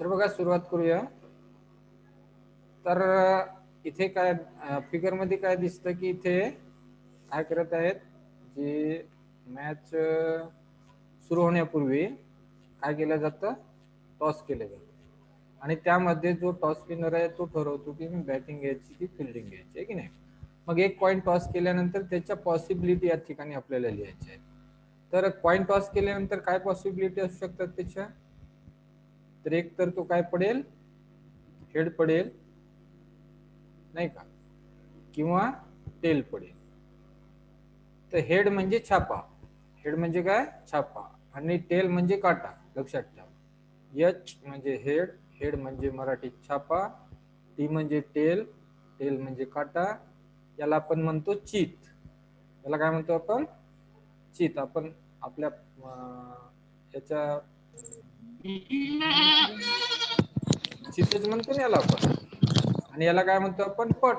तर बघा सुरुवात करूया. तर इथे काय फिगर मध्ये काय दिसतं की इथे काय करत आहेत, जे मॅच सुरू होण्यापूर्वी काय केलं जातं, टॉस केलं जातं आणि त्यामध्ये जो टॉस स्पिनर आहे तो ठरवतो की मी बॅटिंग घ्यायची की फिल्डिंग घ्यायची आहे की नाही. मग एक कॉइन टॉस केल्यानंतर त्याच्या पॉसिबिलिटी या ठिकाणी आपल्याला लिहायच्या आहेत. तर कॉइन टॉस केल्यानंतर काय पॉसिबिलिटी असू शकतात त्याच्या, तर एक तर तो काय पडेल, हेड पडेल नाही का, किंवा टेल पडेल. तर हेड म्हणजे छापा, हेड म्हणजे काय छापा, आणि टेल म्हणजे काटा. लक्षात ठेवा, एच म्हणजे हेड, हेड म्हणजे मराठीत छापा, टी म्हणजे टेल, टेल म्हणजे काटा. याला आपण म्हणतो चित. याला काय म्हणतो आपण, चित. आपण आपल्या याच्या चितच म्हणतो ना याला आपण. आणि याला काय म्हणतो आपण, पट.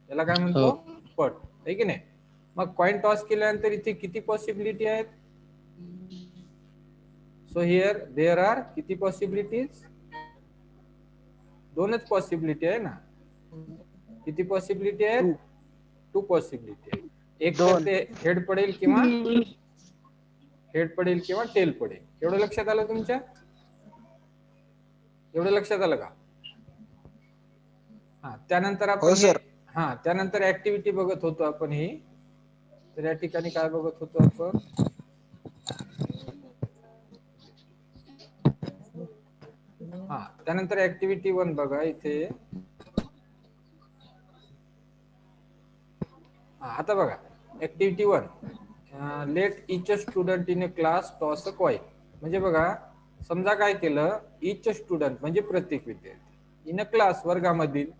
याला काय म्हणतो, पट, आहे की नाही. मग कॉइन टॉस केल्यानंतर इथे किती पॉसिबिलिटी आहेत, सो हियर देयर आर किती पॉसिबिलिटीज, दोनच पॉसिबिलिटी आहे ना. किती पॉसिबिलिटी आहेत, टू पॉसिबिलिटी आहे. एक तर ते हेड पडेल किंवा हेड पडेल किंवा टेल पडेल. एवढं लक्षात आलं तुमच्या, एवढं लक्षात आलं का. हा त्यानंतर आपण हे, हा त्यानंतर ऍक्टिव्हिटी बघत होतो आपण ही. तर या ठिकाणी काय बघत होतो आपण, हा त्यानंतर ऍक्टिव्हिटी 1 बघा इथे. आता बघा activity 1, let each student in a class toss a coin. म्हणजे बघा समजा काय केलं, इच स्टुडंट म्हणजे प्रत्येक विद्यार्थी, इन अ क्लास वर्गामधील,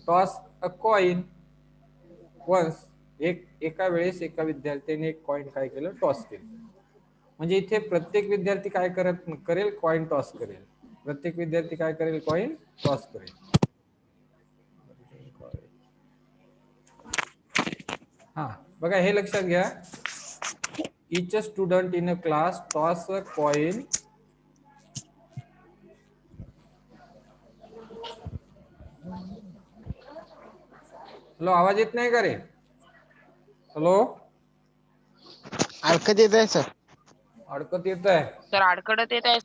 टॉस अ कॉइन वन्स एका वेळेस एका विद्यार्थ्याने एक कॉइन काय केलं, टॉस केलं. म्हणजे इथे प्रत्येक विद्यार्थी काय करेल, कॉइन टॉस करेल. प्रत्येक विद्यार्थी काय करेल, कॉइन टॉस करेल. हा बघा हे लक्षात घ्या, each student in a class toss a coin. Hello, आवाज येत नाही का रे, हॅलो. अडकत येत आहे सर. अडकत येत आहे सर, अडकडत येत आहे.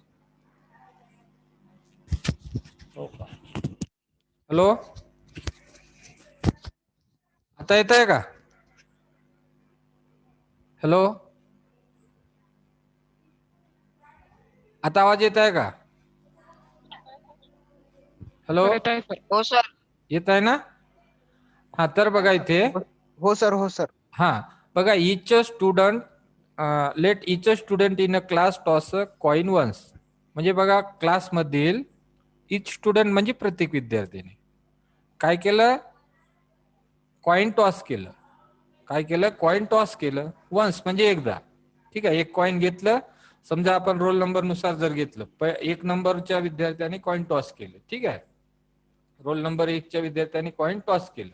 हो का, हॅलो, आता येत आहे का, हॅलो. आता आवाज येत आहे का, हॅलो. हो सर. येत आहे ना. हा तर बघा इथे, हो सर, हो सर. हा बघा, each student, let each student in a class toss a coin once. म्हणजे बघा क्लासमधील इच स्टुडंट म्हणजे प्रत्येक विद्यार्थ्याने काय केलं, कॉइन टॉस केलं. काय केलं, कॉइन टॉस केलं वन्स म्हणजे एकदा. ठीक आहे, एक कॉइन घेतलं. समजा आपण रोल नंबर नुसार जर घेतलं, 1 नंबरच्या विद्यार्थ्याने कॉइन टॉस केलं. ठीक आहे, रोल नंबर 1च्या विद्यार्थ्याने कॉइन टॉस केलं.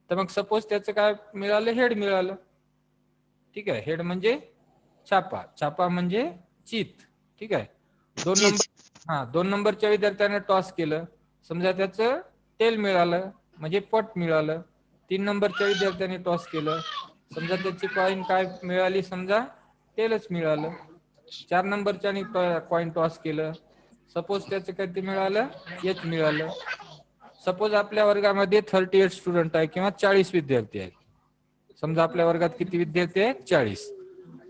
तर मग सपोज त्याचं काय मिळालं, हेड मिळालं. ठीक आहे, हेड म्हणजे छापा, छापा म्हणजे चित. ठीक आहे, 2 नंबरच्या विद्यार्थ्याने टॉस केलं. समजा त्याचं टेल मिळालं म्हणजे पट मिळालं. 3 नंबरच्या विद्यार्थ्याने टॉस केलं. समजा त्याची कॉइन काय मिळाली, समजा टेलच मिळालं. 4 नंबरच्याने कॉइन टॉस केलं. सपोज त्याचं काय मिळालं, एच मिळालं. सपोज आपल्या वर्गामध्ये 38 स्टुडंट आहे किंवा 40 विद्यार्थी आहेत. समजा आपल्या वर्गात किती विद्यार्थी आहेत, 40.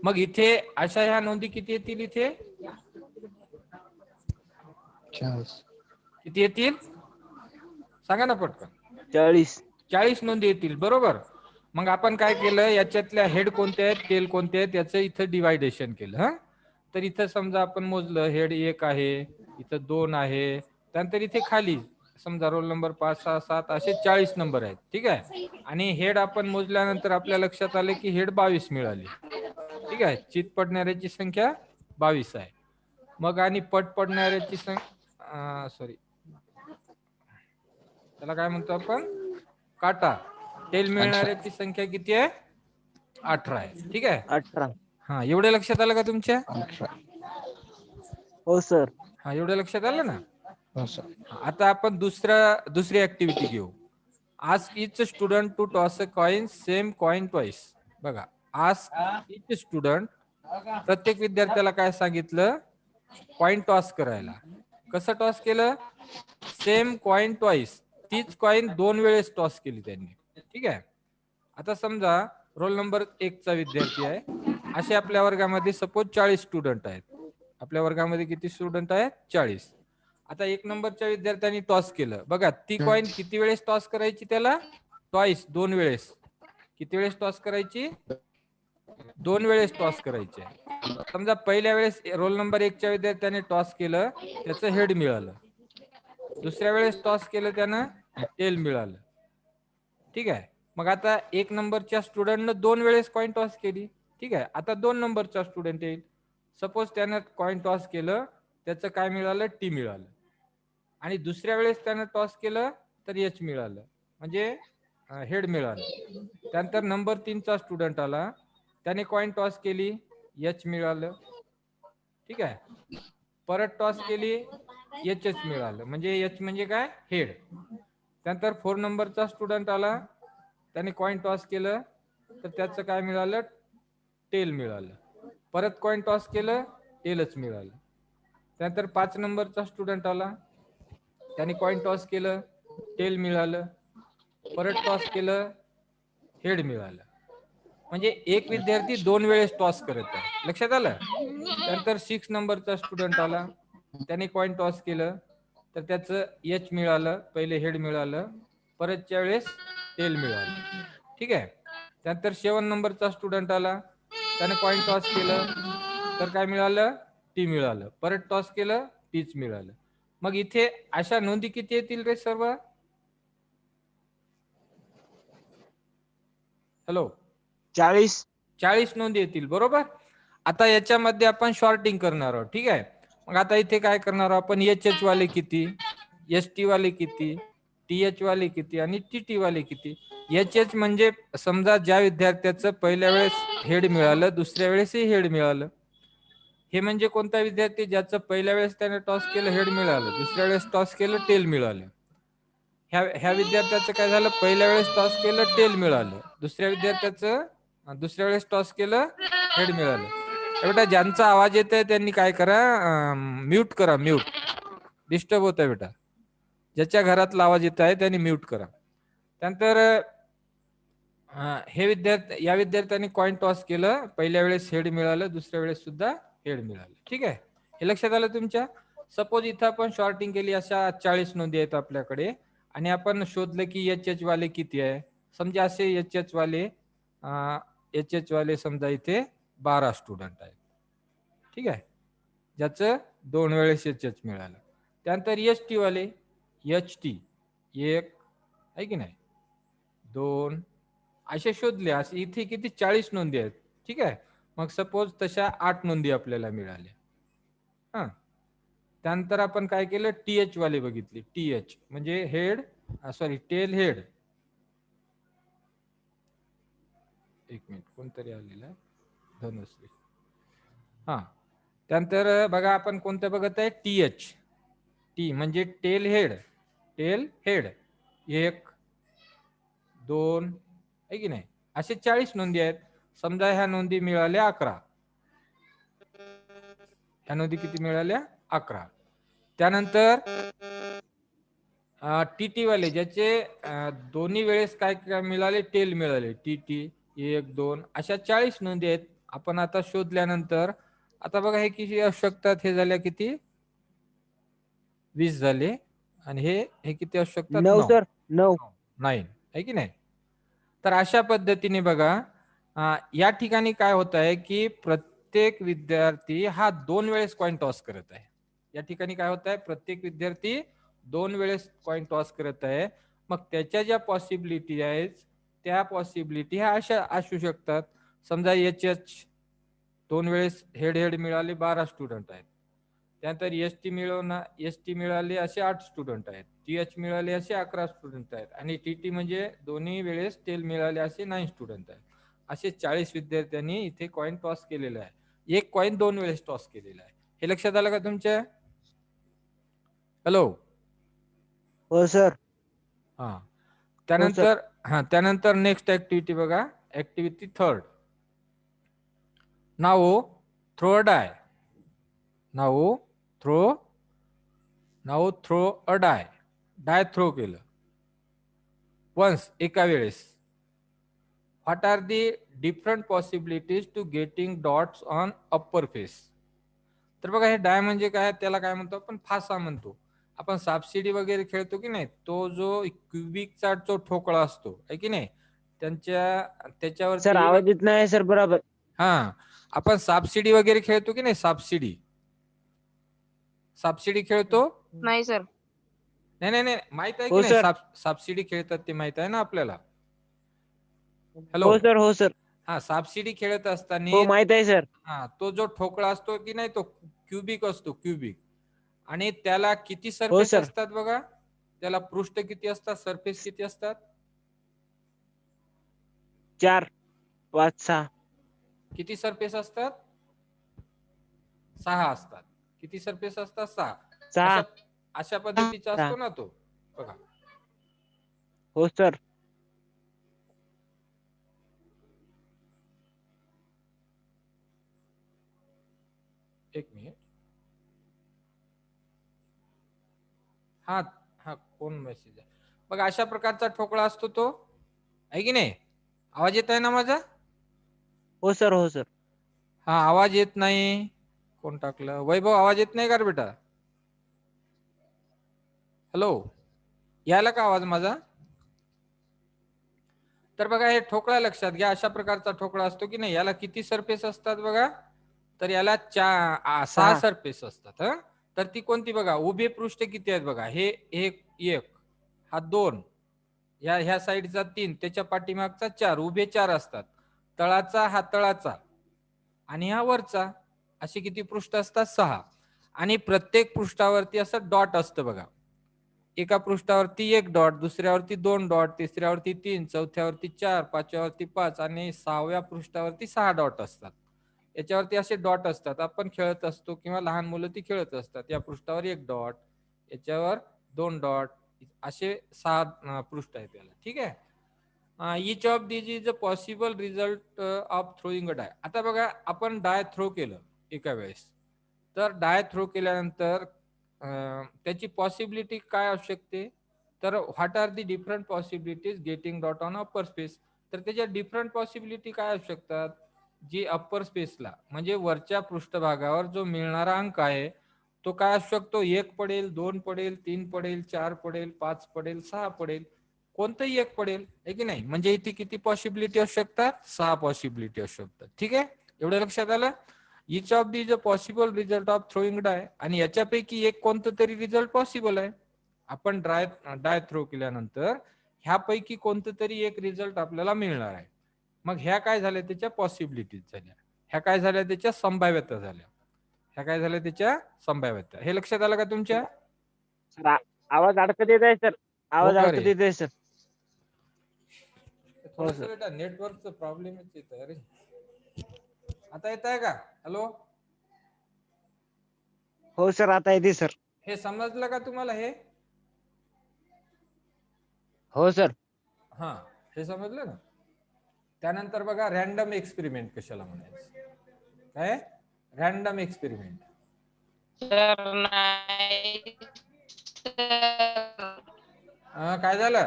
मग इथे अशा ह्या नोंदी किती येतील, इथे किती येतील सांगा ना पटकन. 40 नोंदी येतील, बरोबर. मग आपण काय केलं, याच्यातल्या हेड कोणते आहेत, टेल कोणते आहेत, याचं इथं डिवायडेशन केलं. हा तर इथं समजा आपण मोजलं, हेड 1 आहे, इथं 2 आहे, त्यानंतर इथे खाली समजा रोल नंबर 5, 6, 7 असे 40 नंबर आहेत. ठीक आहे, आणि हेड आपण मोजल्यानंतर आपल्या लक्षात आले की हेड 22 मिळाली. ठीक आहे, चित पडणाऱ्याची संख्या 22 आहे. मग आणि पट पडणाऱ्याची सॉरी, त्याला काय म्हणतो आपण, काटा. टेल मिळणाऱ्याची संख्या किती आहे, 18 आहे. ठीक आहे, 18. हा एवढे लक्षात आलं का तुमच्या. हो सर. हा, एवढं लक्षात आलं ना. हो सर. आता आपण दुसरी ऍक्टिव्हिटी घेऊ. Ask each student to toss a coin, same coin twice. बघा, आस्क इच स्टुडंट, प्रत्येक विद्यार्थ्याला काय सांगितलं, कॉइन टॉस करायला. कसं टॉस केलं, सेम कॉइन ट्वाइस, तीच कॉइन 2 वेळेस टॉस केली त्यांनी. ठीक आहे. आता समजा रोल नंबर 1 चा विद्यार्थी आहे. असे आपल्या वर्गामध्ये सपोज 40 स्टुडंट आहेत. आपल्या वर्गामध्ये किती स्टुडंट आहेत, 40. आता 1 नंबरच्या विद्यार्थ्यांनी टॉस केलं. बघा, ती कॉइन किती वेळेस टॉस करायची त्याला, ट्वाइस, 2 वेळेस. किती वेळेस टॉस करायची, 2 वेळेस टॉस करायची आहे. समजा पहिल्या वेळेस रोल नंबर 1 च्या विद्यार्थ्याने टॉस केलं, त्याचं हेड मिळालं. दुसऱ्या वेळेस टॉस केलं त्यानं टेल मिळालं. ठीक आहे. मग आता 1 नंबरच्या स्टुडंटनं 2 वेळेस कॉइन टॉस केली. ठीक आहे. आता 2 नंबरचा स्टुडंट येईल. सपोज त्यानं कॉइन टॉस केलं, त्याचं काय मिळालं, टी मिळालं. आणि दुसऱ्या वेळेस त्यानं टॉस केलं तर एच मिळालं, म्हणजे हेड मिळालं. त्यानंतर नंबर 3 चा स्टुडंट आला, त्याने कॉइन टॉस केली, एच मिळालं. ठीक आहे. परत टॉस केली, एच मिळालं, म्हणजे एच म्हणजे काय, हेड. त्यानंतर 4 नंबरचा स्टुडंट आला, त्याने कॉइन टॉस केलं तर त्याचं काय मिळालं, टेल मिळालं. परत कॉइन टॉस केलं, टेलच मिळालं. त्यानंतर 5 नंबरचा स्टुडंट आला, त्याने कॉइन टॉस केलं, टेल मिळालं. परत टॉस केलं, हेड मिळालं. म्हणजे एक विद्यार्थी 2 वेळेस टॉस करत आहे. लक्षात आलं. त्यानंतर 6 नंबरचा स्टुडंट आला, त्याने कॉइन टॉस केलं तर त्याचं एच मिळालं, पहिले हेड मिळालं, परतच्या वेळेस टेल मिळालं. ठीक आहे. त्यानंतर 7 नंबरचा स्टुडंट आला, त्याने कॉइन टॉस केलं तर काय मिळालं, टी मिळालं. परत टॉस केलं, टीच मिळालं. मग इथे अशा नोंदी किती येतील रे सर्व, हॅलो, 40 नोंदी येतील, बरोबर. आता याच्यामध्ये आपण शॉर्टिंग करणार आहोत. ठीक आहे. मग आता इथे काय करणार आहोत आपण, एच वाले किती, एस टी वाले किती, टी एच वाले किती आणि टी टी वाले किती. एच म्हणजे समजा ज्या विद्यार्थ्याचं पहिल्या वेळेस हेड मिळालं, दुसऱ्या वेळेसही हेड मिळालं. हे म्हणजे कोणता विद्यार्थी, ज्याचं पहिल्या वेळेस त्याने टॉस केलं, हेड मिळालं, दुसऱ्या वेळेस टॉस केलं, टेल मिळालं. ह्या विद्यार्थ्याचं काय झालं, पहिल्या वेळेस टॉस केलं, टेल मिळालं, दुसऱ्या विद्यार्थ्याचं दुसऱ्या वेळेस टॉस केलं, हेड मिळालं. बेटा ज्यांचा आवाज येत आहे त्यांनी काय करा, म्यूट करा, म्यूट, डिस्टर्ब होत आहे बेटा. ज्याच्या घरातला आवाज येत आहे त्यांनी म्यूट करा. त्यानंतर या विद्यार्थ्यांनी कॉइन टॉस केलं, पहिल्या वेळेस हेड मिळालं, दुसऱ्या वेळेस सुद्धा हेड मिळालं. ठीक आहे. हे लक्षात आलं तुमच्या. सपोज इथं आपण शॉर्टिंग केली, अशा 40 नोंदी आहेत आपल्याकडे, आणि आपण शोधलं की एच वाले किती आहे. समजा असे एच वाले समजा इथे 12 स्टुडंट आहेत. ठीक आहे. ज्याचं 2 वेळेस एच मिळालं. त्यानंतर एस टी वाले, एच टी 1 आहे की नाही, 2 असे शोधले. असे इथे किती 40 नोंदी आहेत. ठीक आहे. मग सपोज तशा 8 नोंदी आपल्याला मिळाल्या. हा, त्यानंतर आपण काय केलं, टी एच वाले बघितले. टी एच म्हणजे हेड, सॉरी टेल हेड. एक मिनिट, कोणतरी आलेलं आहे, धनश्री. हा, त्यानंतर बघा आपण कोणतं बघत आहे, टी एच. टी म्हणजे टेल हेड, टेल हेड 1 2 आहे की नाही, असे 40 नोंदी आहेत. समजा ह्या नोंदी मिळाल्या 11. ह्या नोंदी किती मिळाल्या, 11. त्यानंतर टी टी वाले, ज्याचे दोन्ही वेळेस काय काय मिळाले, टेल मिळाले, टी टी 1 2 अशा 40 नोंदी आहेत. आपण आता शोधल्यानंतर आता बघा हे किती असू शकतात, हे झाल्या किती, 20 झाले, आणि हे किती असू शकतात, 9 सर, 9. 9 आहे की नाही. तर अशा पद्धतीने बघा, या ठिकाणी काय होत आहे की प्रत्येक विद्यार्थी हा 2 वेळेस कॉइन टॉस करत आहे. या ठिकाणी काय होत आहे, प्रत्येक विद्यार्थी 2 वेळेस कॉइन टॉस करत आहे. मग त्याच्या ज्या पॉसिबिलिटी आहेत, त्या पॉसिबिलिटी ह्या अशा असू शकतात. समजा एच 2 वेळेस हेड हेड मिळाले, 12 स्टुडंट आहेत. त्यानंतर एस टी मिळाले असे 8 स्टुडंट आहेत. टी एच मिळाले असे 11 स्टुडंट आहेत. आणि टी टी म्हणजे दोन्ही वेळेस टेल मिळाले असे 9 स्टुडंट आहेत. असे 40 विद्यार्थ्यांनी इथे कॉइन टॉस केलेला आहे. एक कॉइन 2 वेळेस टॉस केलेला आहे. हे लक्षात आलं का तुमच्या. हॅलो. हो सर. हा हो सर. त्यानंतर नेक्स्ट ऍक्टिव्हिटी बघा. Activity third. नाव थ्रो अ डाय. नाव throw a die. Die throw केलं वन्स, एका वेळेस. What are the different possibilities to getting dots on upper face. तर बघा हे डाय म्हणजे काय, त्याला काय म्हणतो आपण, फासा म्हणतो. आपण सापशिडी वगैरे खेळतो की नाही, तो जो क्युबिकचा जो ठोकळा असतो आहे की नाही, सर त्याच्यावरती आवाज येत नाही सर बरोबर. हा, आपण सापशिडी वगैरे खेळतो की नाही, सापशिडी खेळतो. नाही सर. नाही नाही नाही, माहित आहे की हो नाही, सर. सापशिडी खेळतात ते माहित आहे ना आपल्याला. हॅलो. हो सर. हो सर. हा, सापशिडी खेळत असताना हो माहित आहे सर. हा, तो जो ठोकळा असतो की नाही, तो क्युबिक असतो, क्युबिक. आणि त्याला किती हो सरफेस सर. असतात बघा, त्याला पृष्ठ किती असतात, सरफेस किती असतात? 4, 5, 6. किती सरफेस असतात? 6 असतात. किती सरफेस असतात? 6. 6. अशा अशा पद्धतीचा 6. असतो ना तो बघा. हो सर. एक मिनिट. हा हा, कोण मेसेज आहे बघा. अशा प्रकारचा ठोकळा असतो तो, आहे की नाही. आवाज येत आहे ना माझा? हो सर. हो सर. हा, आवाज येत नाही. कोण टाकलं? वैभव, आवाज येत नाही का रे बेटा? हॅलो, यायला का आवाज माझा? तर बघा, हे ठोकळा लक्षात घ्या. अशा प्रकारचा ठोकळा असतो की नाही, याला किती सरफेस असतात बघा, तर याला 6 6. सरफेस असतात. तर ती कोणती बघा, उभे पृष्ठ किती आहेत बघा, हे एक, हा 2, ह्या साईडचा 3, त्याच्या पाठीमागचा 4, उभे 4 असतात. तळाचा हा तळाचा आणि हा वरचा, असे किती पृष्ठ असतात? 6. आणि प्रत्येक पृष्ठावरती असं डॉट असतं बघा. एका पृष्ठावरती 1 डॉट, दुसऱ्यावरती 2 डॉट, तिसऱ्यावरती 3, चौथ्यावरती 4, पाचव्यावरती 5 आणि 6व्या पृष्ठावरती 6 डॉट असतात. याच्यावरती असे डॉट असतात. आपण खेळत असतो किंवा लहान मुलं ती खेळत असतात. या पृष्ठावर 1 डॉट, याच्यावर 2 डॉट, असे 6 पृष्ठ आहेत त्याला. ठीक आहे. Each of this is a possible result of throwing a die. आता बघा, आपण डाय थ्रो केलं एका वेळेस. तर डाय थ्रो केल्यानंतर त्याची पॉसिबिलिटी काय असू शकते, तर what are the different possibilities getting dot on upper space. तर त्याच्या डिफरंट पॉसिबिलिटी काय असू शकतात, जी अप्पर स्पेसला म्हणजे वरच्या पृष्ठभागावर जो मिळणारा अंक आहे तो काय असू शकतो, 1 पडेल, 2 पडेल, 3 पडेल, 4 पडेल, 5 पडेल, 6 पडेल, कोणतंही एक पडेल, आहे की नाही. म्हणजे इथे किती पॉसिबिलिटी असू शकतात? 6 पॉसिबिलिटी असू शकतात. ठीक आहे, एवढं लक्षात आलं. Each of the is a possible result of throwing die. आणि याच्यापैकी एक कोणतं तरी रिझल्ट पॉसिबल आहे. आपण डाय थ्रो केल्यानंतर ह्यापैकी कोणतं तरी एक रिझल्ट आपल्याला मिळणार आहे. मग ह्या काय झाल्या, त्याच्या पॉसिबिलिटीज झाल्या. ह्या काय झाल्या, त्याच्या संभाव्यता झाल्या. ह्या काय झाल्या, त्याच्या संभाव्यता. हे लक्षात आलं का तुमच्या? सर आवाज अडकत येत आहे सर. हो आवाज का अडकत रे, येत आहे सर. हो थोडस सर. बेटा नेटवर्कचं प्रॉब्लेमच येत आहे रे. आता येत आहे का? हॅलो. हो सर, आता येते सर. हे समजलं का तुम्हाला? हे हो सर. हा, हे समजलं ना. त्यानंतर बघा, रॅन्डम एक्सपेरिमेंट कशाला म्हणायचं, काय रॅन्डम एक्सपेरिमेंट. सर नाही सर. काय झालं,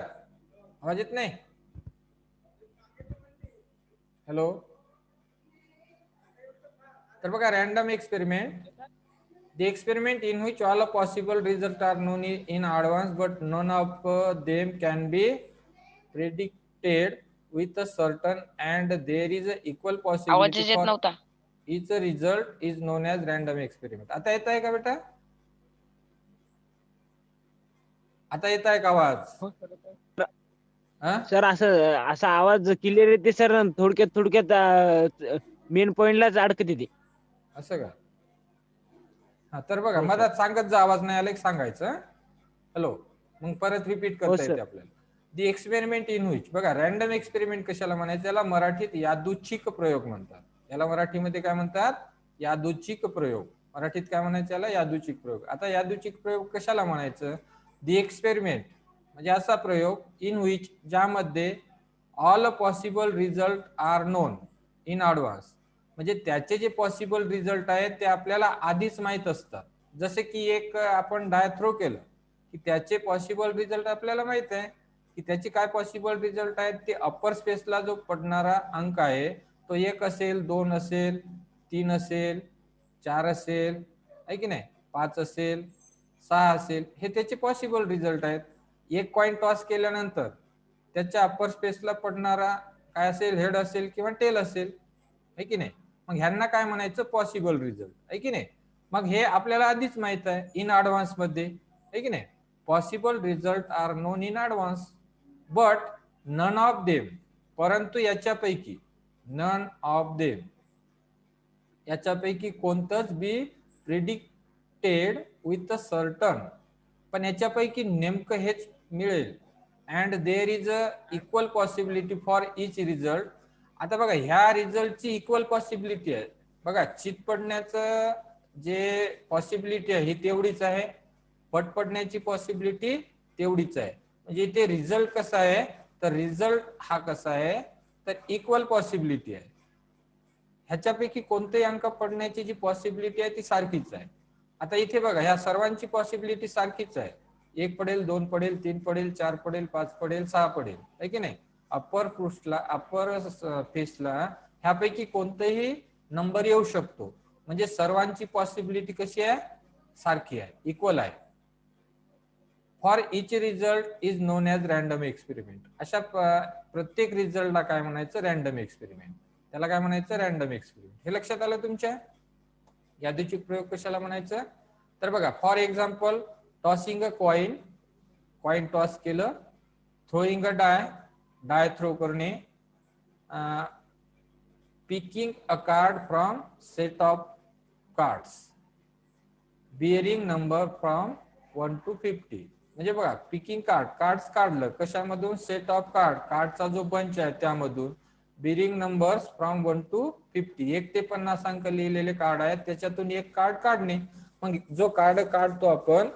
आवाज येत नाही? हॅलो. तर बघा, random experiment, the experiment in which all possible results are known in advance but none of them can be predicted with a certain and there is a equal possibility आवाजच येत for नव्हता. each result is known as random experiment. आता येत आहे का बेटा? आता येत आहे का आवाज? हो सर, असं असा आवाज क्लिअर येते सर. थोडक्यात मेन पॉइंटलाच अडकत येते. असं का? हा, तर बघा, हो सर. मधात सांगत जा, आवाज नाही आला एक सांगायचं. हॅलो, मग परत रिपीट हो करता सर. येते आपल्याला. दी एक्सपेरिमेंट इन विच, बघा रॅन्डम एक्सपेरिमेंट कशाला म्हणायचं, याला मराठीत यादृच्छिक प्रयोग म्हणतात. याला मराठीमध्ये काय म्हणतात? यादृच्छिक प्रयोग. मराठीत काय म्हणायचं याला? यादृच्छिक प्रयोग. आता यादृच्छिक प्रयोग कशाला म्हणायचं? दी एक्सपेरिमेंट म्हणजे असा प्रयोग इन विच ज्यामध्ये all possible result are known in advance, म्हणजे त्याचे जे पॉसिबल रिझल्ट आहेत ते आपल्याला आधीच माहित असतात. जसे की एक आपण डाय थ्रो केलं की त्याचे पॉसिबल रिझल्ट आपल्याला माहित आहे की त्याचे काय पॉसिबल रिझल्ट आहेत. ते अप्पर स्पेसला जो पडणारा अंक आहे तो 1 असेल, 2 असेल, 3 असेल, 4 असेल, आहे की नाही, 5 असेल, 6 असेल, हे त्याचे पॉसिबल रिझल्ट आहेत. एक कॉइन टॉस केल्यानंतर त्याच्या अप्पर स्पेसला पडणारा काय असेल? हेड असेल किंवा टेल असेल, आहे की नाही. मग ह्यांना काय म्हणायचं? पॉसिबल रिझल्ट, आहे की नाही. मग हे आपल्याला आधीच माहित आहे इन ॲडव्हान्स मध्ये, आहे की नाही. Possible result are known in advance but none of them, परंतु याच्यापैकी नन ऑफ देम, याच्यापैकी कोणतंच be predicted with a certain, पण याच्यापैकी नेमकं हेच मिळेल. And there is a equal possibility for each result. आता बघा ह्या रिझल्टची इक्वल पॉसिबिलिटी आहे. बघा चित पडण्याचं जे पॉसिबिलिटी आहे ही तेवढीच आहे, पट पडण्याची पॉसिबिलिटी तेवढीच आहे. म्हणजे इथे रिझल्ट कसा आहे? तर रिझल्ट हा कसा आहे? तर इक्वल पॉसिबिलिटी आहे. ह्याच्यापैकी कोणतेही अंक पडण्याची जी पॉसिबिलिटी आहे ती सारखीच आहे. आता इथे बघा ह्या सर्वांची पॉसिबिलिटी सारखीच आहे. 1 पडेल, 2 पडेल, 3 पडेल, 4 पडेल, 5 पडेल, 6 पडेल, आहे की नाही. अप्पर पृष्ठला, अप्पर फेसला ह्यापैकी कोणतेही नंबर येऊ शकतो. म्हणजे सर्वांची पॉसिबिलिटी कशी आहे? सारखी आहे, इक्वल आहे. For each result is known as random experiment. अशा प्रत्येक रिझल्टला काय म्हणायचं? Random experiment. त्याला काय म्हणायचं? Random experiment. हे लक्षात आलं तुमच्या? यादृच्छिक प्रयोग कशाला म्हणायचं? तर बघा for example tossing a coin, coin toss केलं. Throwing a die, die throw करणे. Picking a card from set of cards bearing number from 1 to 50. म्हणजे बघा पिकिंग कार्ड्स काढलं कशामधून? सेट ऑफ कार्डचा जो बंच आहे त्यामधून. बिअरिंग नंबर्स फ्रॉम 1 to 50, 1 ते 50 अंक लिहिलेले कार्ड आहेत त्याच्यातून एक कार्ड काढणे. मग जो कार्ड काढतो आपण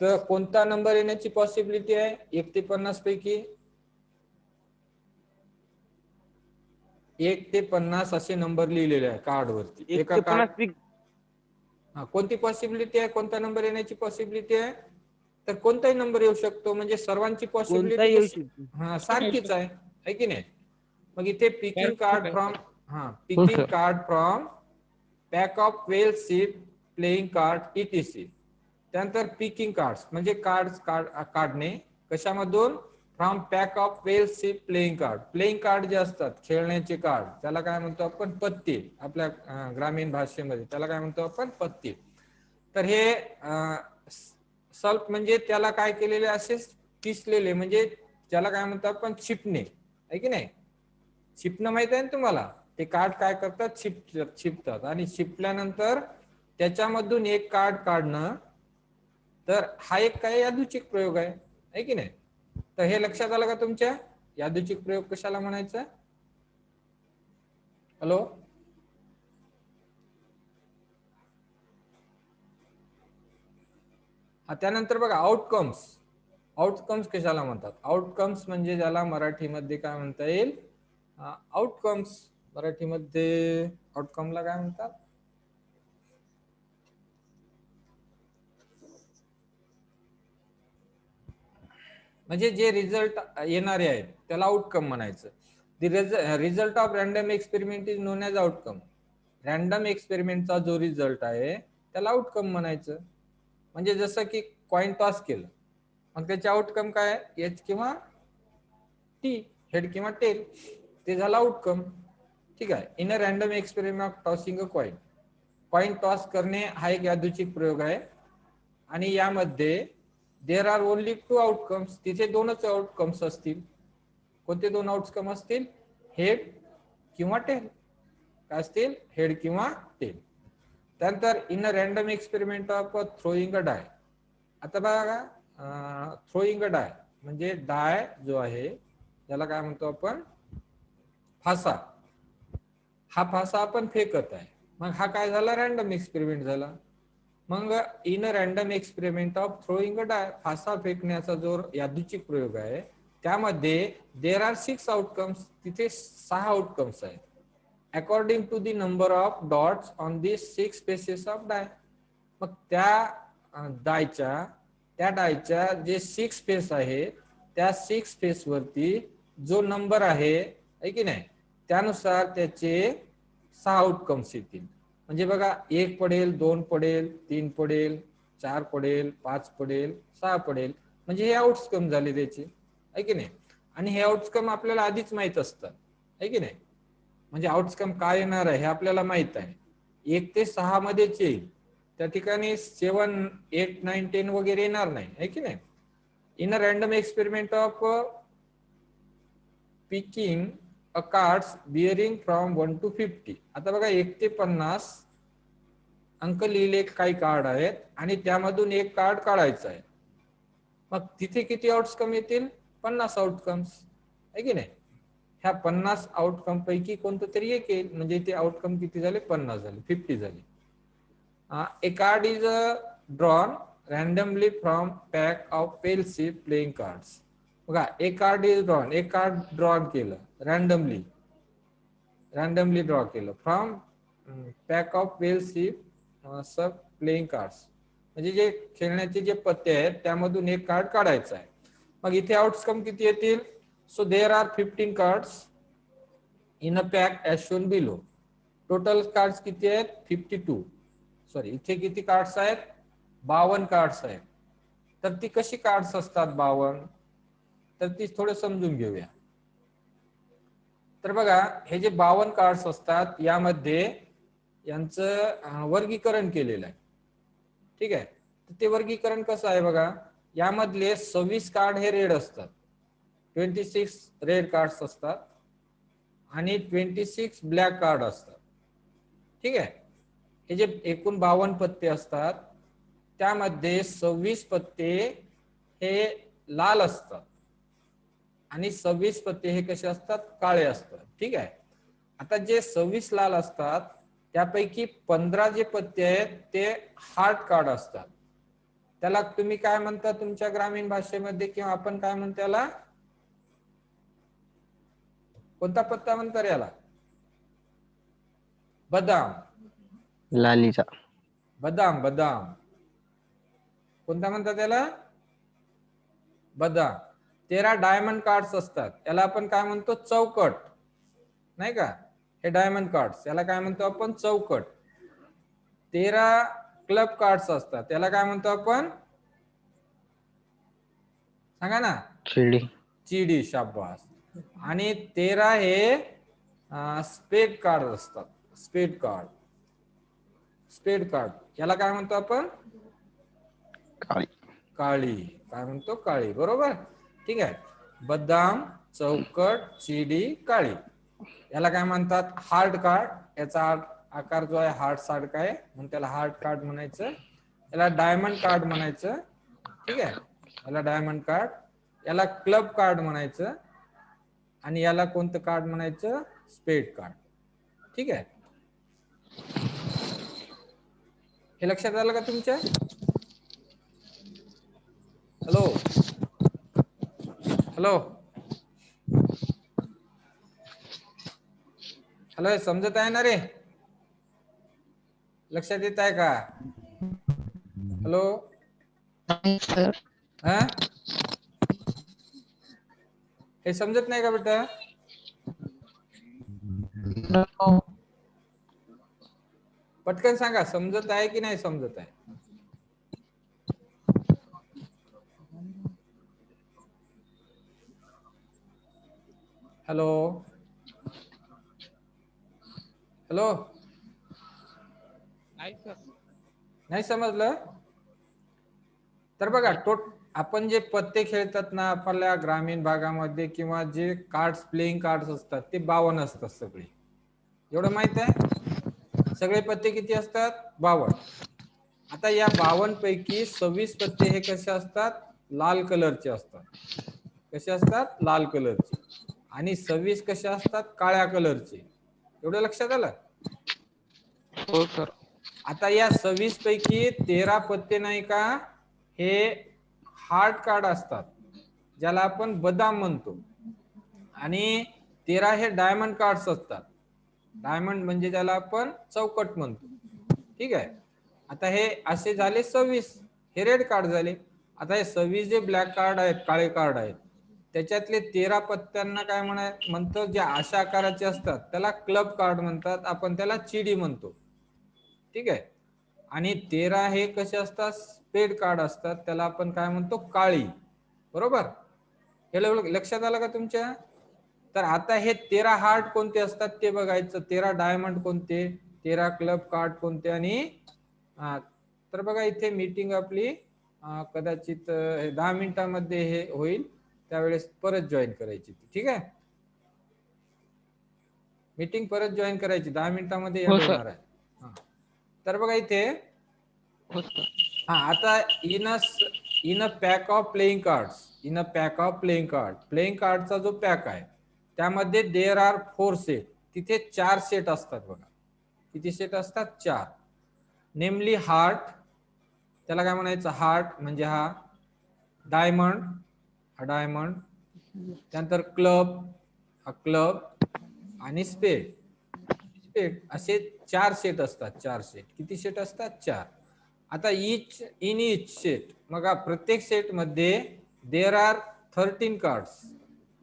तर कोणता नंबर येण्याची पॉसिबिलिटी आहे? 1 ते 50 पैकी 1 ते 50 असे नंबर लिहिलेले आहे कार्डवरती. 1 एका ते कार्ड 50 पैकी कोणती पॉसिबिलिटी आहे? कोणता नंबर येण्याची पॉसिबिलिटी आहे? तर कोणताही नंबर येऊ शकतो. म्हणजे सर्वांची पॉसिबिलिटी कोणताही येऊ कशी? शकतो. हा सारखीच आहे की नाही. मग इथे पिकिंग कार्ड फ्रॉम हो picking sir. Card from pack of well shuffled playing card etc. त्यानंतर पिकिंग कार्ड्स म्हणजे काढणे कशामधून? From pack of well shuffled playing card. Playing card जे असतात खेळण्याचे कार्ड त्याला काय म्हणतो आपण? पत्ते. आपल्या ग्रामीण भाषेमध्ये त्याला काय म्हणतो आपण? पत्ते. तर हे सल्फ म्हणजे त्याला काय केलेले असे किसलेले, म्हणजे त्याला काय म्हणतो आपण? छिपणे, आहे की नाही. छिपणं माहित आहे ना तुम्हाला? ते कार्ड काय करतात? छिपतात आणि छिपल्यानंतर त्याच्यामधून एक कार्ड काढणं. तर हा एक काय यादृच्छिक प्रयोग आहे की नाही. तर हे लक्षात आलं का तुमच्या? यादृच्छिक प्रयोग कशाला म्हणायचं? हॅलो, त्यानंतर बघा आउटकम्स. आउटकम्स कशाला म्हणतात? आउटकम्स म्हणजे ज्याला मराठीमध्ये काय म्हणता येईल? आउटकम्स. मराठीमध्ये आउटकमला काय म्हणतात? म्हणजे जे रिझल्ट येणारे आहेत त्याला आउटकम म्हणायचं. The result of random experiment is known as outcome. Random एक्सपेरिमेंटचा जो रिझल्ट आहे त्याला आउटकम म्हणायचं. म्हणजे जसं की कॉइन टॉस केलं मग त्याचे आउटकम काय? एच किंवा टी, हेड किंवा टेल, ते झालं आउटकम. ठीक आहे. In a random experiment of tossing a coin. Coin toss करणे हा एक यादृच्छिक प्रयोग आहे आणि यामध्ये देर आर ओनली 2 आउटकम्स. तिथे 2च आउटकम्स असतील. कोणते 2 आउटकम असतील? हेड किंवा टेल. काय असतील? हेड किंवा टेल. त्यानंतर in a random experiment of throwing a die. आता बघा थ्रोईंग अ डाय म्हणजे डाय जो आहे त्याला काय म्हणतो आपण? फासा. हा फासा आपण फेकत आहे. मग हा काय झाला? रॅन्डम एक्सपेरिमेंट झाला. मग in a random experiment of throwing a die, फासा फेकण्याचा जो यादृच्छिक प्रयोग आहे त्यामध्ये देर आर 6 आउटकम्स, तिथे 6 आउटकम्स आहेत according to the number of dots on the 6 faces of die. मग त्या डायच्या जे 6 फेस आहे त्या 6 फेस वरती जो नंबर आहे की नाही त्यानुसार त्याचे 6 आउटकम्स येतील. म्हणजे बघा 1 पडेल, 2 पडेल, 3 पडेल, 4 पडेल, 5 पडेल, 6 पडेल, म्हणजे हे आउटकम झाले त्याचे आहे की नाही. आणि हे आउटकम आपल्याला आधीच माहित असतात आहे की नाही. म्हणजे आउटकम काय येणार आहे हे आपल्याला माहित आहे. 1 ते 6 मध्येच येईल, त्या ठिकाणी 7, 8, 9, 10 वगैरे येणार नाही आहे की नाही. In a random experiment of picking a cards bearing from 1 to 50. आता बघा 1 ते 50 अंक लिहिले काही कार्ड आहेत आणि त्यामधून एक कार्ड काढायचं आहे. मग तिथे किती आउटकम येतील? 50 आउटकम्स आहे की नाही. ह्या 50 आउटकम पैकी कोणतं तरी एक येईल, म्हणजे ते आउटकम किती झाले? 50 झाले, 50 झाले. A card is drawn randomly from pack of well shuffled playing cards. बघा एक कार्ड इज ड्रॉन, एक कार्ड ड्रॉ केलं रॅन्डमली ड्रॉ केलं from pack of well shuffled playing cards, म्हणजे जे खेळण्याचे जे पत्ते आहेत त्यामधून एक कार्ड काढायचं आहे. मग इथे आउटकम किती येतील? So there are 15 cards in a pack as shown below. Total cards किती आहेत? 52. सॉरी, इथे किती कार्ड्स आहेत? 52 कार्ड्स आहेत. तर ती कशी कार्ड्स असतात 52? तर ती थोडं समजून घेऊया. तर बघा हे जे 52 कार्ड्स असतात यामध्ये यांचं वर्गीकरण केलेलं आहे. ठीक आहे. तर ते वर्गीकरण कसं आहे बघा, यामधले 26 कार्ड हे रेड असतात, 26 रेड कार्ड्स असतात आणि 26 ब्लॅक कार्ड असतात. ठीक आहे. हे जे एकूण 52 पत्ते असतात त्यामध्ये 26 पत्ते हे लाल असतात आणि 26 पत्ते हे कसे असतात? काळे असतात. ठीक आहे. आता जे 26 लाल असतात त्यापैकी 15 जे पत्ते आहेत ते हार्ट कार्ड असतात. त्याला तुम्ही काय म्हणता तुमच्या ग्रामीण भाषेमध्ये, किंवा आपण काय म्हणतो त्याला? कोणता पत्ता म्हणतात याला? बदाम. लालीचा. बदाम. कोणता म्हणतात त्याला? बदाम. 13 डायमंड कार्ड्स असतात, याला आपण काय म्हणतो? चौकट, नाही का? हे डायमंड कार्ड्स याला काय म्हणतो आपण? चौकट. 13 क्लब कार्ड्स असतात, त्याला काय म्हणतो आपण? सांगा ना. चिडी. शाबास. आणि 13 हे स्पेड कार्ड असतात. स्पेड कार्ड याला काय म्हणतो आपण? काळी. काय म्हणतो? काळी. बरोबर. ठीक आहे. बदाम, चौकट, चिडी, काळी याला काय म्हणतात? Heart card. याचा आकार जो आहे हार्ट सारखा आहे म्हणून त्याला हार्ट कार्ड म्हणायचं. याला डायमंड कार्ड म्हणायचं. ठीक आहे. याला डायमंड कार्ड, याला क्लब कार्ड म्हणायचं आणि याला कोणतं कार्ड म्हणायचं? स्पेड कार्ड. ठीक आहे. हे लक्षात आलं का तुमच्या? हॅलो. समजत आहे ना रे? लक्षात येत आहे का? हॅलो. हा, हे समजत नाही का बेटा? पटकन सांगा, समजत आहे की नाही समजत आहे? हॅलो. नाही समजलं? तर बघा आपण जे पत्ते खेळतात ना आपल्या ग्रामीण भागामध्ये, किंवा जे कार्ड्स प्लेइंग कार्ड्स असतात ते 52 असतात सगळे. एवढं माहित आहे? सगळे पत्ते किती असतात? 52. आता या 52 पैकी 26 पत्ते हे कसे असतात? लाल कलरचे असतात. कसे असतात? लाल कलरचे. आणि 26 कसे असतात? काळ्या कलरचे. एवढं लक्षात आलं? हो सर. आता या 26 पैकी 13 पत्ते नाही का हे हार्ड कार्ड असतात, ज्याला आपण बदाम म्हणतो, आणि 13 हे डायमंड कार्ड्स असतात. डायमंड म्हणजे ज्याला आपण चौकट म्हणतो. ठीक आहे. आता हे असे झाले 26, हे रेड कार्ड झाले. आता हे 26 जे ब्लॅक कार्ड आहेत, काळे कार्ड आहेत, त्याच्यातले 13 पत्त्यांना काय म्हणतो, जे अशा आकाराचे असतात त्याला क्लब कार्ड म्हणतात, आपण त्याला चिडी म्हणतो. ठीक आहे. आणि 13 हे कसे असतात, स्पेड कार्ड असतात, त्याला आपण काय म्हणतो, काळी. बरोबर, हे लक्षात आलं का तुमच्या? तर आता हे 13 हार्ट कोणते असतात ते बघायचं, 13 डायमंड कोणते, 13 क्लब कार्ड कोणते. आणि तर बघा इथे मीटिंग आपली कदाचित 10 मिनिटांमध्ये हे होईल, त्यावेळेस परत जॉईन करायची. ठीक आहे, मीटिंग परत जॉईन करायची, 10 मिनिटांमध्ये हो, एंड सर. होणार आहे. तर बघा इथे आता in a pack of playing cards, in a pack of playing card, playing कार्डचा जो पॅक आहे त्यामध्ये देर आर 4 सेट, तिथे 4 सेट असतात. बघा किती सेट असतात, 4. नेमली हार्ट, त्याला काय म्हणायचं, हार्ट म्हणजे हा डायमंड, हा डायमंड, त्यानंतर क्लब, हा क्लब, आणि स्पेड, स्पेड, असे 4 सेट असतात. 4 सेट, किती सेट असतात, 4. आता इन इच सेट, मग प्रत्येक सेट मध्ये देर आर 13 कार्ड्स.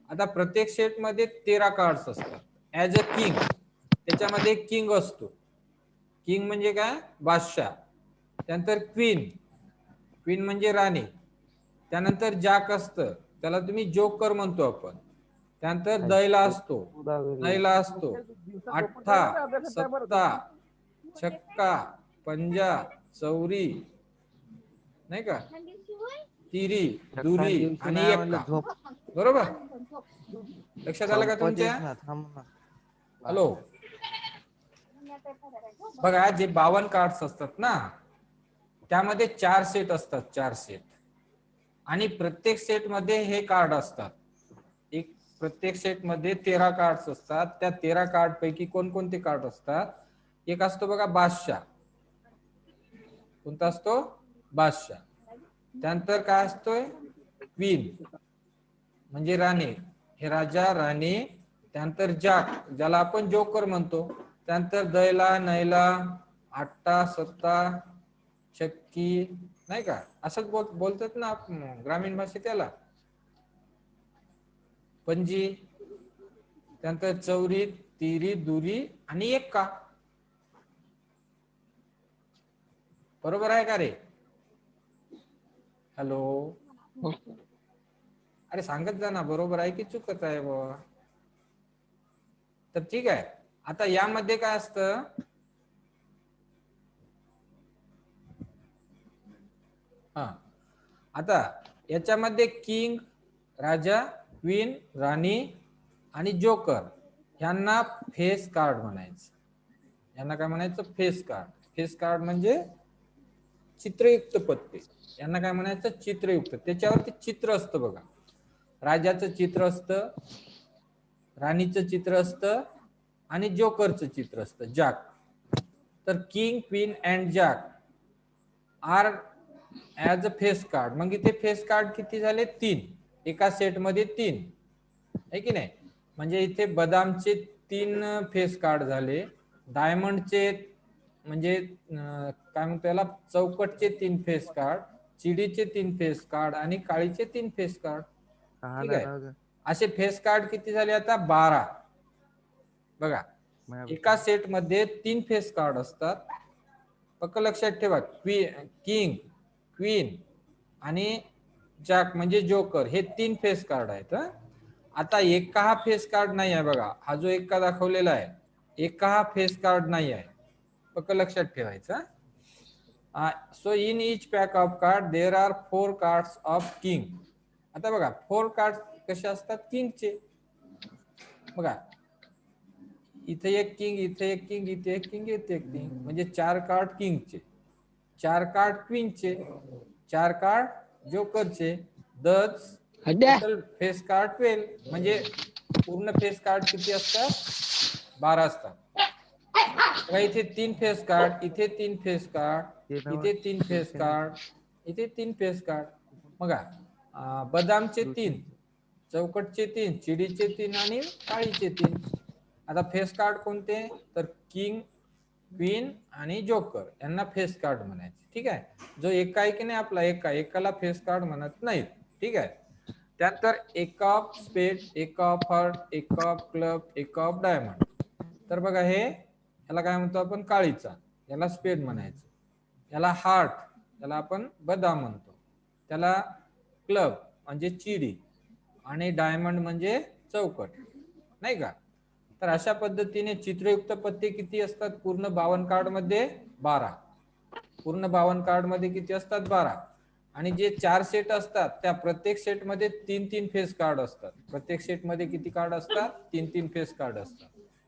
आता प्रत्येक सेट मध्ये 13 कार्ड्स असतात. ऍज अ किंग, त्याच्यामध्ये किंग असतो. किंग म्हणजे काय, बादशाह. त्यानंतर क्वीन, क्वीन म्हणजे राणी. त्यानंतर जॅक असतं, त्याला तुम्ही जोकर म्हणतो आपण. त्यानंतर दैला असतो, नैला असतो, अठ्ठा, सत्ता, छक्का, पंजा, चौरी, नाही का, तिरी, दुरी आणि एक्का. बरोबर, लक्षात आलं का तुमच्या? हॅलो, बघा जे 52 कार्ड्स असतात ना, त्यामध्ये 4 सेट असतात, 4 सेट. आणि प्रत्येक सेट मध्ये हे कार्ड असतात. एक प्रत्येक सेट मध्ये 13 कार्ड्स असतात. त्या 13 कार्ड पैकी कोणकोणते कार्ड असतात, एक असतो बघा बादशाह. कोणता असतो, बादशाह. त्यानंतर काय असतोय, क्वीन म्हणजे राणी, हे राजा राणी. त्यानंतर जॅक, ज्याला आपण जोकर म्हणतो. त्यानंतर दैला, नैला, अट्टा, सत्ता, छक्की, नाही का, असंच बोलतात ना ग्रामीण भाषेत त्याला, पंजी. त्यानंतर चौरी, तिरी, दुरी आणि एक्का. बरोबर आहे का रे? हॅलो, अरे सांगत जा ना, बरोबर आहे की चुकत आहे बाबा. तर ठीक आहे, आता यामध्ये काय असतं, आता याच्यामध्ये किंग, राजा, क्वीन, राणी आणि जोकर यांना फेस कार्ड म्हणायचं. यांना काय म्हणायचं, फेस कार्ड. फेस कार्ड म्हणजे चित्रयुक्त पत्ते, यांना काय म्हणायचं, चित्रयुक्त. त्याच्यावरती चित्र असतं बघा, राजाचं चित्र असतं, राणीचं चित्र असतं आणि जोकरचं चित्र असतं, जॅक. तर king, queen and jack are as a face card. मग इथे फेस कार्ड किती झाले, 3. एका सेट मध्ये 3 आहे की नाही. म्हणजे इथे बदामचे 3 फेस कार्ड झाले, डायमंडचे म्हणजे काय म्हणतो याला, चौकटचे 3 फेस कार्ड, चिडीचे 3 फेस कार्ड आणि काळीचे 3 फेस कार्ड. ठीक आहे, असे फेस कार्ड किती झाले आता, 12. बघा एका सेट मध्ये 3 फेस कार्ड असतात. फक्त लक्षात ठेवा, किंग, क्वीन आणि जॅक म्हणजे जोकर हे 3 फेस कार्ड आहेत. आता एका हा फेस कार्ड नाही आहे बघा, हा जो एका दाखवलेला आहे, एका हा फेस कार्ड नाही आहे, फक्त लक्षात ठेवायचं. So in each pack of card there are 4 cards of king. आता बघा 4 कार्ड कसे असतात, किंगचे. बघा इथे एक किंग, इथे एक किंग, इथे एक किंग, इथे एक किंग, म्हणजे 4 कार्ड किंगचे, 4 कार्ड क्वीनचे, 4 कार्ड जोकरचे. That's total face card 12. म्हणजे पूर्ण फेस कार्ड किती असतात, 12 असतात. बघा इथे 3 फेस कार्ड, इथे 3 फेस कार्ड, इथे 3 फेस कार्ड, इथे 3 फेस कार्ड. बघा बदामचे 3, चौकटचे 3, चिडीचे 3 आणि काळीचे 3. आता फेस कार्ड कोणते, तर किंग, क्वीन आणि जोकर यांना फेस कार्ड म्हणायचे. ठीक आहे. जो एका आहे की नाही आपला एकाला फेस कार्ड म्हणत नाहीत. ठीक आहे. त्यानंतर एक ऑफ स्पेड, एक ऑफ हार्ट, एक ऑफ क्लब, एक ऑफ डायमंड. तर बघा हे याला काय म्हणतो आपण, काळीचा, याला स्पेड म्हणायचं. याला हार्ट, याला आपण बदाम म्हणतो. त्याला क्लब म्हणजे चिडी आणि डायमंड म्हणजे चौकट, नाही का. तर अशा पद्धतीने चित्रयुक्त पत्ते किती असतात पूर्ण 52 कार्ड मध्ये, 12. पूर्ण 52 कार्ड मध्ये किती असतात, 12. आणि जे 4 सेट असतात त्या प्रत्येक सेट मध्ये 3-3 फेस कार्ड असतात. प्रत्येक सेट मध्ये किती कार्ड असतात, 3-3 फेस कार्ड असतात.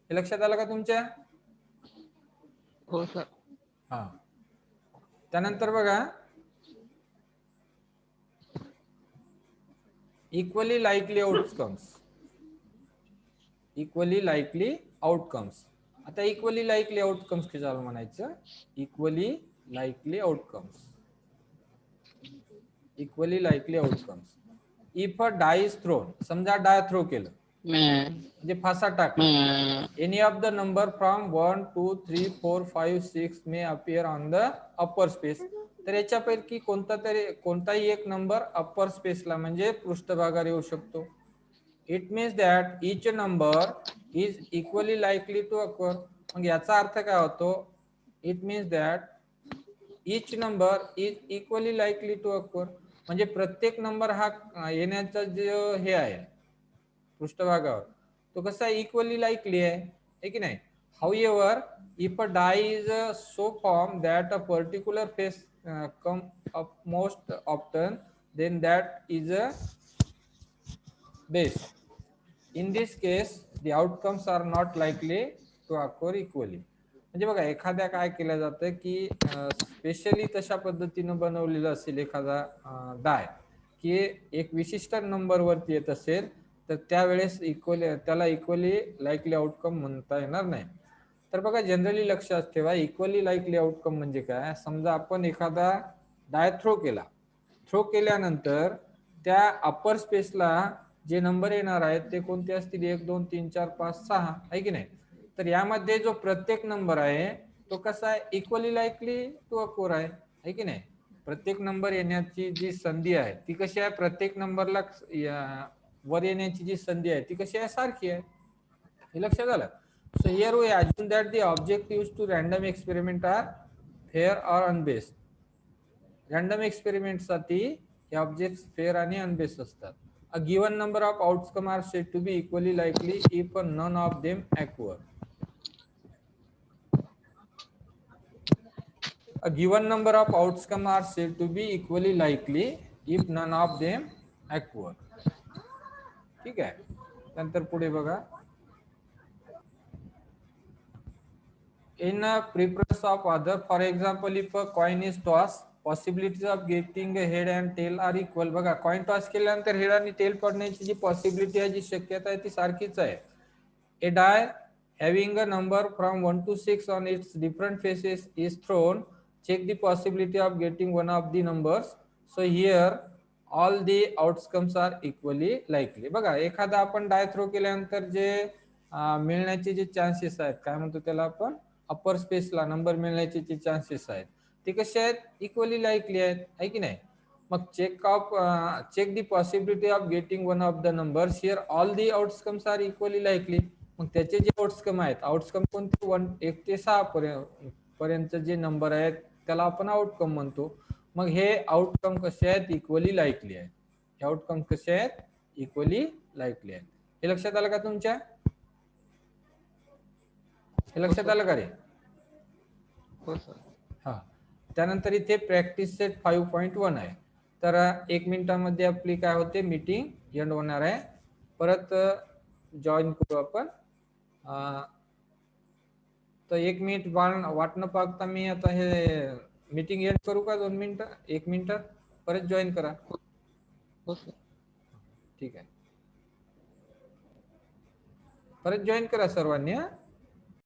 हे लक्षात आलं का तुमच्या. हो सर. हा. त्यानंतर बघा equally likely outcomes. Equally likely outcomes. आता इक्वली लाईकली आउटकम्स कशाला म्हणायचं, equally likely outcomes. Equally likely outcomes. If a die is thrown, समजा डाय थ्रो केलं म्हणजे फासा टाकला. Any of the number from 1 2 3 4 5 6 may appear on the upper space. तर याच्यापैकी कोणताही एक नंबर अप्पर स्पेसला म्हणजे पृष्ठभागावर येऊ शकतो. It means that each number is equally likely to occur. मग याचा अर्थ काय होतो, it means that each number is equally likely to occur. म्हणजे प्रत्येक नंबर हा येण्याचा जो हे आहे पृष्ठभागावर तो कसा इक्वली लाईकली आहे की नाही. However if a die is so form that a particular face come up most often then that is a biased. In this case the outcomes are not likely to occur equally. म्हणजे बघा एखाद्या काय केलं जातं की specially तशा पद्धतीनं बनवलेलं असेल एखादा डाय की एक विशिष्ट नंबर वरती येत असेल तर त्यावेळेस त्याला इक्वली लाईकली आउटकम म्हणता येणार नाही. तर बघा जनरली लक्षात ठेवा इक्वली लाईकली आउटकम म्हणजे काय. समजा आपण एखादा डाय थ्रो केल्यानंतर त्या अप्पर स्पेसला जे नंबर येणार आहेत ते कोणते असतील, 1 2 3 4 5 6 आहे की नाही. तर यामध्ये जो प्रत्येक नंबर आहे तो कसा आहे, इक्वली लाईकली टू अक्वर आहे की नाही. प्रत्येक नंबर येण्याची जी संधी आहे ती कशी आहे, प्रत्येक नंबरला वर येण्याची जी संधी आहे ती कशी आहे, सारखी आहे. हे लक्षात आलं. So here we assume that the objectives to random experiment are fair or unbiased. Random experiment साठी हे ऑब्जेक्ट्स फेअर आणि अनबेस्ड असतात. A given number of outcomes are said to be equally likely if none of them occur. A given number of outcomes are said to be equally likely if none of them occur. ठीक आहे. नंतर पुढे बघा. In a preference of other, for example, if a coin is tossed, possibilities of getting a head and tail are equal. बघा coin toss केल्यानंतर head आणि tail पडण्याची जी possibility आहे, जी शक्यता आहे ती सारखीच आहे. A die having a number from 1 to 6 on its different faces is thrown. Check the possibility of getting one of the numbers. So here all the outcomes are equally likely. बघा एखादा आपण डाय throw केल्यानंतर जे मिळण्याचे जे chances आहेत, काय म्हणतो त्याला आपण, अप्पर स्पेसला नंबर मिळण्याचे जे चान्सेस आहेत ते कसे आहेत, इक्वली लाईकली आहेत, आहे की नाही. मग check the possibility of getting one of the numbers. Here all the outcomes are equally likely. मग त्याचे जे आउटकम आहेत, आउटकम कोणते, 1 ते 6 पर्यंत जे नंबर आहेत त्याला आपण आउटकम म्हणतो. मग हे आउटकम कसे आहेत, इक्वली लाईकली आहेत. हे आउटकम कसे आहेत, इक्वली लाईकली आहेत. हे लक्षात आलं का तुमच्या, हे लक्षात आलं का रे. हो सर. हा. त्यानंतर इथे प्रॅक्टिस सेट 5.1 आहे. तर 1 मिनिटामध्ये आपली काय होते, मीटिंग एंड होणार आहे. परत जॉईन करू आपण. तर 1 मिनिट वाटणं पाहता मी आता हे मीटिंग एंड करू का, 2 मिनिटं, 1 मिनिट परत जॉईन करा. हो सर. ठीक आहे, परत जॉईन करा सर्वांनी.